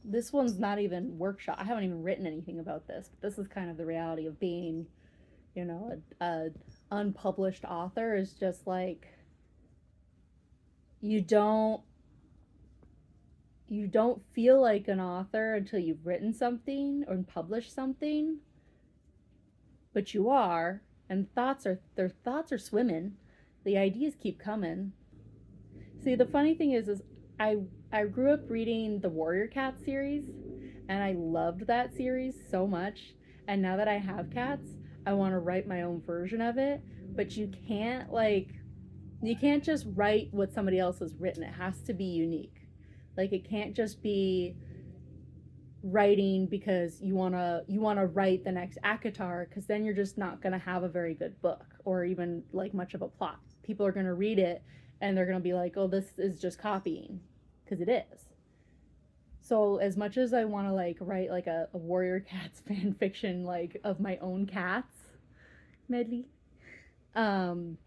this one's not even workshop. I haven't even written anything about this, but this is kind of the reality of being, a unpublished author is just like you don't you don't feel like an author until you've written something or published something, but you are, and their thoughts are swimming. The ideas keep coming. See, the funny thing is I I grew up reading the Warrior Cat series, and I loved that series so much. And now that I have cats, I want to write my own version of it. But you can't just write what somebody else has written. It has to be unique. Like it can't just be writing because you want to write the next Akatar, because then you're just not going to have a very good book or even like much of a plot. People are going to read it and they're going to be like, "Oh, this is just copying," because it is. So as much as I want to like write like a Warrior Cats fan fiction like of my own cats, medley, um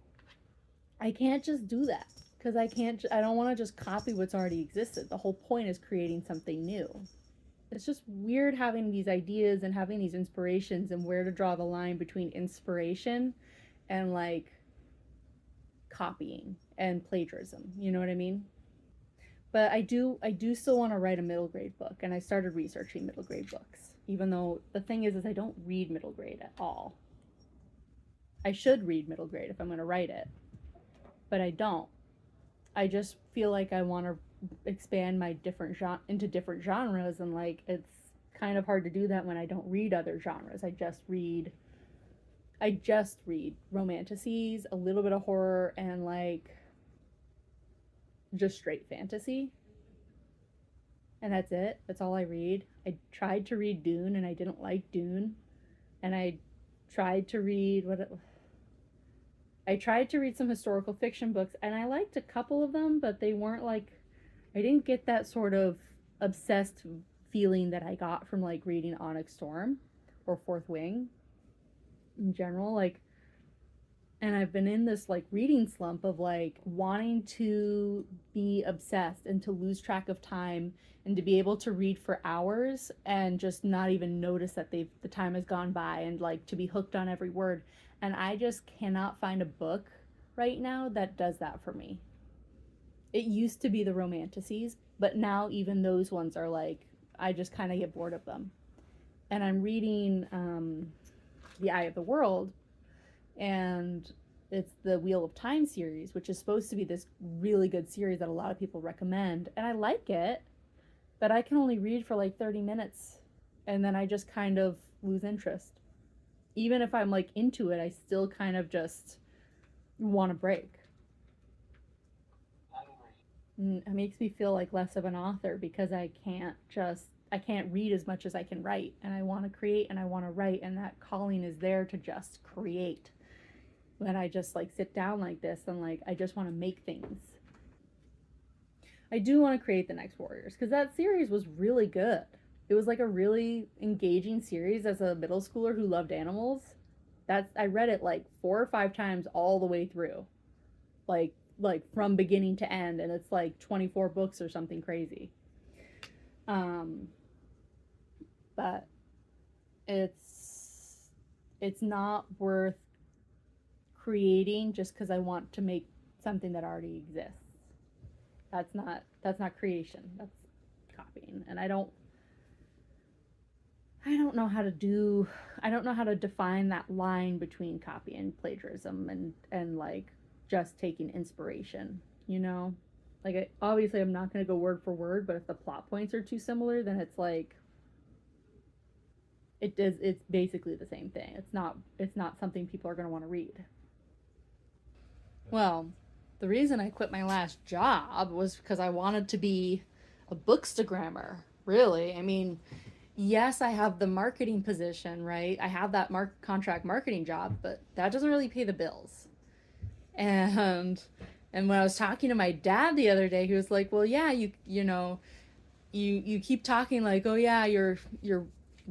I can't just do that because I don't want to just copy what's already existed. The whole point is creating something new. It's just weird having these ideas and having these inspirations and where to draw the line between inspiration and like copying and plagiarism. You know what I mean? But I do still want to write a middle grade book, and I started researching middle grade books. Even though the thing is I don't read middle grade at all. I should read middle grade if I'm going to write it, but I don't. I just feel like I want to expand my into different genres, and like it's kind of hard to do that when I don't read other genres. I just read romanticises, a little bit of horror, and like just straight fantasy. And that's it. That's all I read. I tried to read Dune and I didn't like Dune. And tried to read what I tried to read some historical fiction books and I liked a couple of them, but they weren't like I didn't get that sort of obsessed feeling that I got from like reading Onyx Storm or Fourth Wing in general. Like, and I've been in this like reading slump of like wanting to be obsessed and to lose track of time and to be able to read for hours and just not even notice that the time has gone by, and like to be hooked on every word. And I just cannot find a book right now that does that for me. It used to be the romanticises, but now even those ones are like I just kind of get bored of them. And I'm reading The Eye of the World, and it's the Wheel of Time series, which is supposed to be this really good series that a lot of people recommend, and I like it, but I can only read for like 30 minutes and then I just kind of lose interest. Even if I'm like into it, I still kind of just want to break. It makes me feel like less of an author because I can't read as much as I can write, and I want to create and I want to write, and that calling is there to just create. When I just like sit down like this and like I just want to make things. I do want to create the next Warriors because that series was really good. It was like a really engaging series as a middle schooler who loved animals. I read it like 4 or 5 times all the way through, like from beginning to end, and it's like 24 books or something crazy. Um, but it's it's not worth creating just because I want to make something that already exists. That's not creation. That's copying. And I don't know how to do I don't know how to define that line between copy and plagiarism and like just taking inspiration, you know? Like obviously I'm not going to go word for word, but if the plot points are too similar, then it's like it's basically the same thing. It's not something people are going to want to read. Well, the reason I quit my last job was because I wanted to be a bookstagrammer. Really, I mean, yes, I have the marketing position, right? I have that contract marketing job, but that doesn't really pay the bills. And and when I was talking to my dad the other day, he was like, "Well, yeah, you keep talking like, oh yeah, your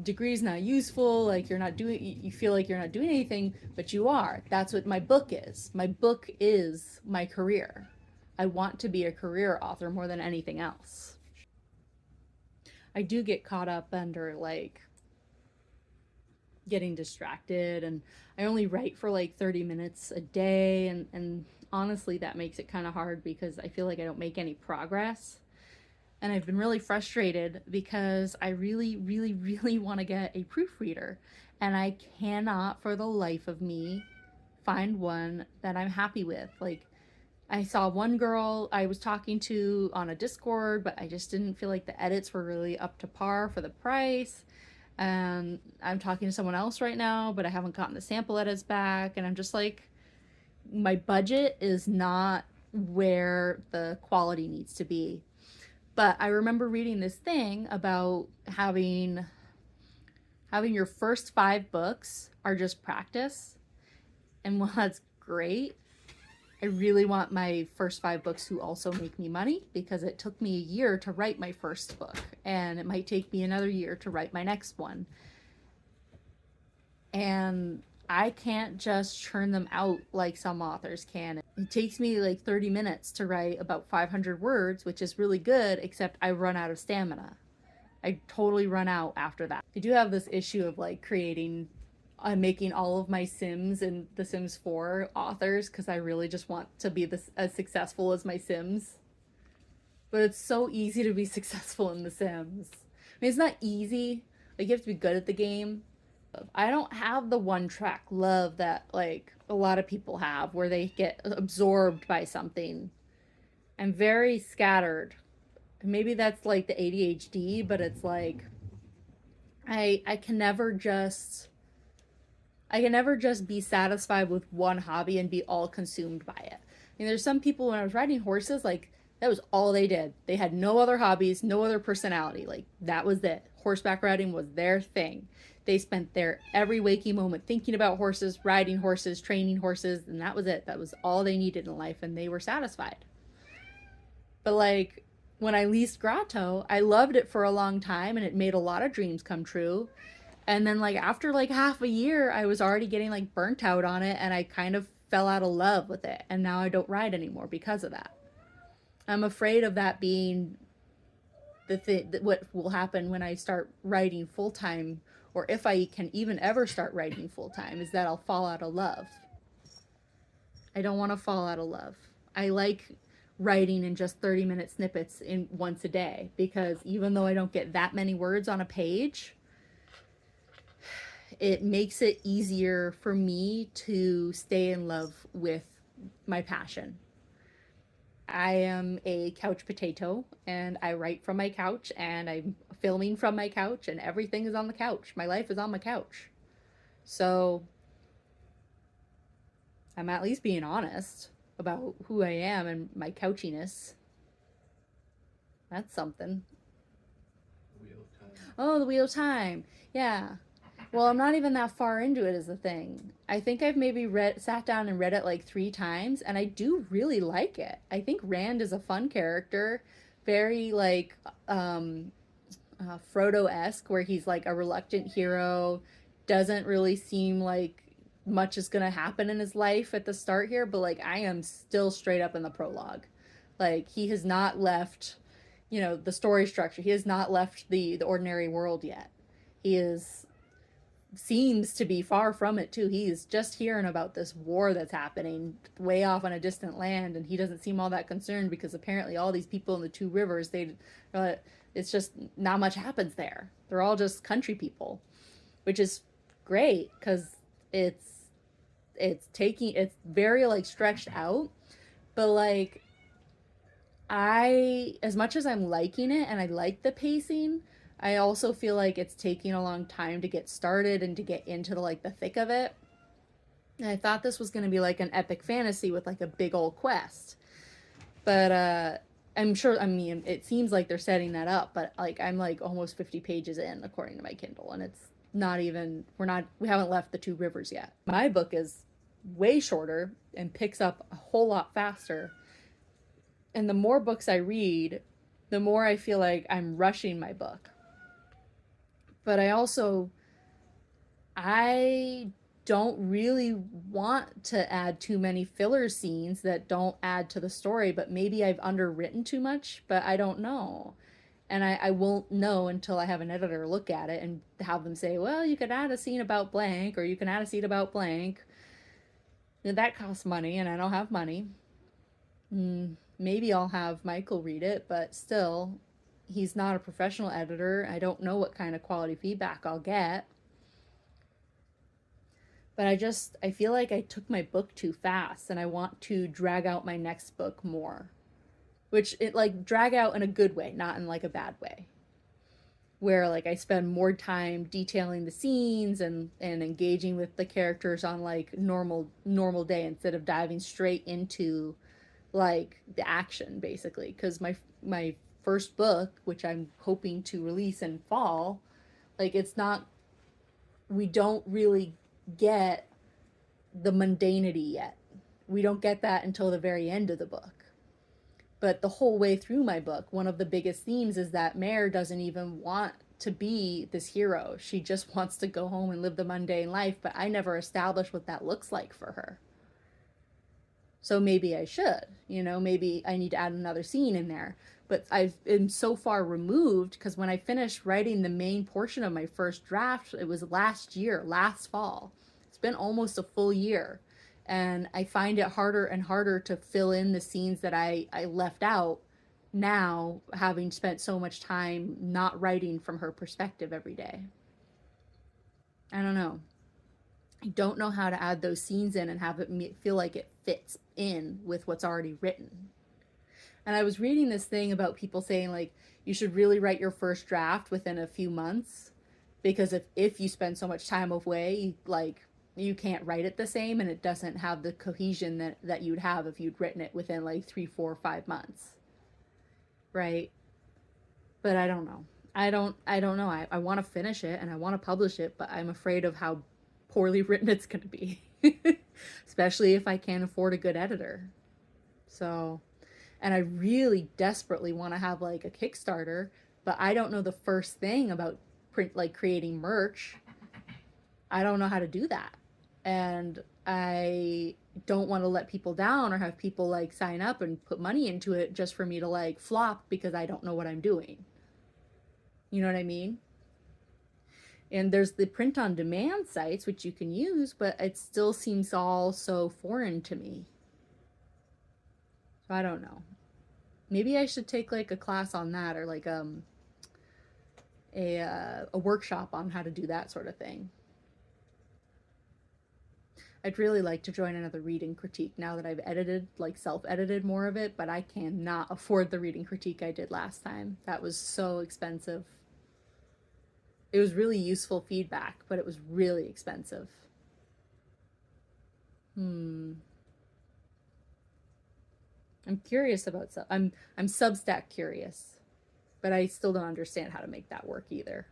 degree's not useful, like you feel like you're not doing anything, but you are. That's what my book is. My book is my career. I want to be a career author more than anything else." I do get caught up under like getting distracted, and I only write for like 30 minutes a day, and honestly that makes it kind of hard because I feel like I don't make any progress. And I've been really frustrated because I really, really, really want to get a proofreader. And I cannot for the life of me find one that I'm happy with. Like, I saw one girl I was talking to on a Discord, but I just didn't feel like the edits were really up to par for the price. And I'm talking to someone else right now, but I haven't gotten the sample edits back. And I'm just like, my budget is not where the quality needs to be. But I remember reading this thing about having your first 5 books are just practice. And while that's great, I really want my first 5 books to also make me money, because it took me a year to write my first book, and it might take me another year to write my next one. And I can't just churn them out like some authors can. It takes me like 30 minutes to write about 500 words, which is really good, except I run out of stamina. I totally run out after that. I do have this issue of like creating, I'm making all of my Sims and The Sims 4 authors because I really just want to be as successful as my Sims. But it's so easy to be successful in The Sims. I mean, it's not easy. Like, you have to be good at the game. I don't have the one track love that like a lot of people have where they get absorbed by something. I'm very scattered. Maybe that's like the ADHD, but it's like I can never just be satisfied with one hobby and be all consumed by it. I mean, there's some people, when I was riding horses, like that was all they did. They had no other hobbies, no other personality. Like that was it. Horseback riding was their thing. They spent their every waking moment thinking about horses, riding horses, training horses, and that was it. That was all they needed in life, and they were satisfied. But like when I leased Grotto, I loved it for a long time, and it made a lot of dreams come true. And then like after like half a year, I was already getting like burnt out on it, and I kind of fell out of love with it, and now I don't ride anymore because of that. I'm afraid of that being the thing, that what will happen when I start writing full time, or if I can even ever start writing full time, is that I'll fall out of love. I don't want to fall out of love. I like writing in just 30-minute snippets in once a day, because even though I don't get that many words on a page, it makes it easier for me to stay in love with my passion. I am a couch potato, and I write from my couch, and I'm filming from my couch, and everything is on the couch. My life is on my couch. So I'm at least being honest about who I am and my couchiness. That's something. The Wheel of Time. Oh, the Wheel of Time. Yeah. Well, I'm not even that far into it, is the thing. I think I've maybe sat down and read it like 3 times, and I do really like it. I think Rand is a fun character, very like Frodo-esque, where he's like a reluctant hero, doesn't really seem like much is gonna happen in his life at the start here, but like I am still straight up in the prologue. Like he has not left, the story structure. He has not left the ordinary world yet. He is seems to be far from it too. He's just hearing about this war that's happening way off on a distant land, and he doesn't seem all that concerned because apparently all these people in the Two Rivers, it's just not much happens there. They're all just country people, which is great because it's very like stretched out, but like as much as I'm liking it and I like the pacing, I also feel like it's taking a long time to get started and to get into the thick of it. And I thought this was going to be like an epic fantasy with like a big old quest. But I'm sure, I mean, it seems like they're setting that up, but like I'm like almost 50 pages in according to my Kindle, and it's not even, we haven't left the Two Rivers yet. My book is way shorter and picks up a whole lot faster. And the more books I read, the more I feel like I'm rushing my book. But I don't really want to add too many filler scenes that don't add to the story, but maybe I've underwritten too much, but I don't know. And I won't know until I have an editor look at it and have them say, well, you could add a scene about blank, or you can add a scene about blank. And that costs money, and I don't have money. Maybe I'll have Michael read it, but still, he's not a professional editor. I don't know what kind of quality feedback I'll get. But I feel like I took my book too fast, and I want to drag out my next book more. Which it like drag out in a good way, not in like a bad way. Where like I spend more time detailing the scenes and engaging with the characters on like normal day instead of diving straight into like the action basically, because my first book, which I'm hoping to release in fall, like it's not, we don't really get the mundanity yet. We don't get that until the very end of the book. But the whole way through my book, one of the biggest themes is that Mare doesn't even want to be this hero. She just wants to go home and live the mundane life, but I never established what that looks like for her. So maybe I should, maybe I need to add another scene in there. But I've been so far removed because when I finished writing the main portion of my first draft, it was last year, last fall. It's been almost a full year. And I find it harder and harder to fill in the scenes that I left out now, having spent so much time not writing from her perspective every day. I don't know. I don't know how to add those scenes in and have it feel like it fits in with what's already written. And I was reading this thing about people saying like you should really write your first draft within a few months because if you spend so much time away, like you can't write it the same and it doesn't have the cohesion that you'd have if you'd written it within like 3, 4, 5 months, right? But I don't know. I don't know. I want to finish it and I want to publish it, but I'm afraid of how poorly written it's going to be. Especially if I can't afford a good editor. So, and I really desperately want to have like a Kickstarter, but I don't know the first thing about print like creating merch. I don't know how to do that. And I don't want to let people down or have people like sign up and put money into it just for me to like flop because I don't know what I'm doing. You know what I mean? And there's the print on demand sites which you can use, but it still seems all so foreign to me. So I don't know. Maybe I should take like a class on that or like a workshop on how to do that sort of thing. I'd really like to join another reading critique now that I've edited, like self-edited more of it, but I cannot afford the reading critique I did last time. That was so expensive. It was really useful feedback, but it was really expensive. Hmm. I'm curious about I'm Substack curious, but I still don't understand how to make that work either.